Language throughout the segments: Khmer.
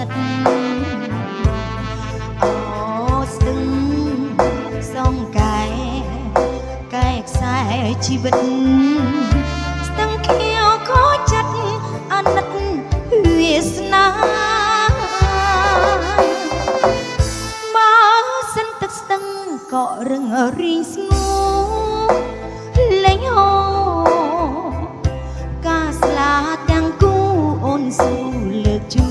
និទ្ធអូស្ទឹងសងកែខ្សែជីវិតស្ទឹងខៀវខូចចិត្តអាណិតវាសនាបើសិនទឹកស្ទឹងក៏រឹងរីងស្ងួរលេងហូរការស្លាទាំងគូអូនស៊ូលើកជួ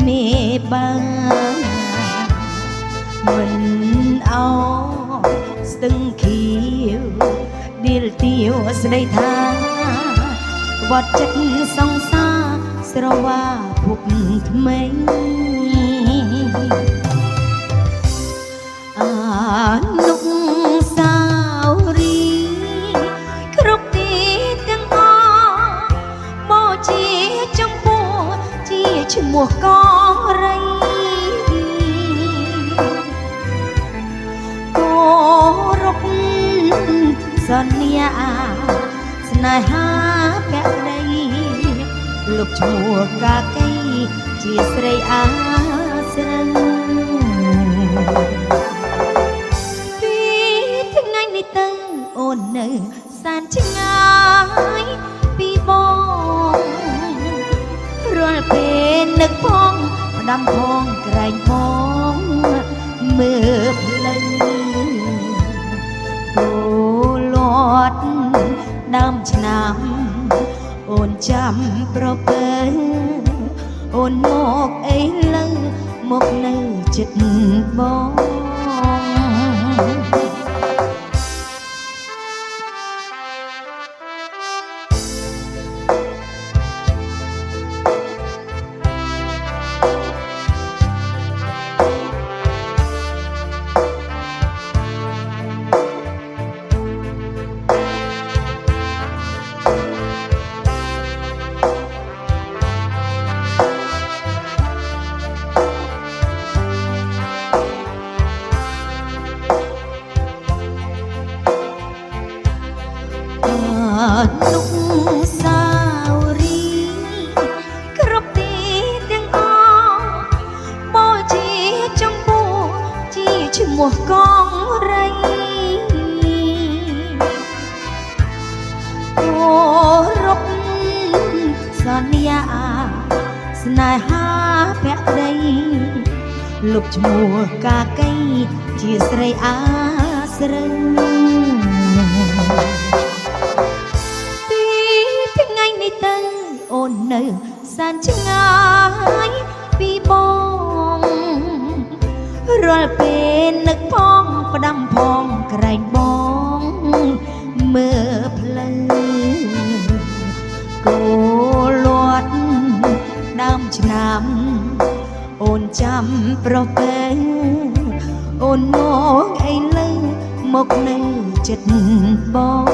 មេបាមិនអោស្ទឹងខៀវឌីលទាវស្ដីថាវត្តចិត្តសង្សារស្រវាភពថ្មីអានុសាវរីយ៍គ្រប់ទីទាំងអស់មកជាចំពោះជាឈ្មោះករីសន្យាស្នេហាភក្តីលុបឈ្មោះកាកៃជាស្រីអាស្រូវពីថ្ងៃនេះទៅអូននៅសានឆ្ងាយពីបងរាល់ពេលនឹកផងផ្ដាំផងក្រែងផងមើលផ្លូវដើមឆ្នាំអូនចាំប្រពើអូនមកអីលើមកនៅចិត្តបងនុសាវរីយ៍គ្រប់ទីទាំងអស់មកជាចំពោះជាឈ្មោះកងរីអូរົບសន្យាស្នេហាភក្តីលុបឈ្មោះកាកៃជាស្រីអាស្រូវអូននៅសានឆ្ងាយពីបងរាល់ពេលនឹកផងផ្ដាំផងក្រែងបងមើលផ្លូវគោលាត់ដើមឆ្នាំអូនចាំប្រពើអូនមកអីលើមកនៅចិត្តបង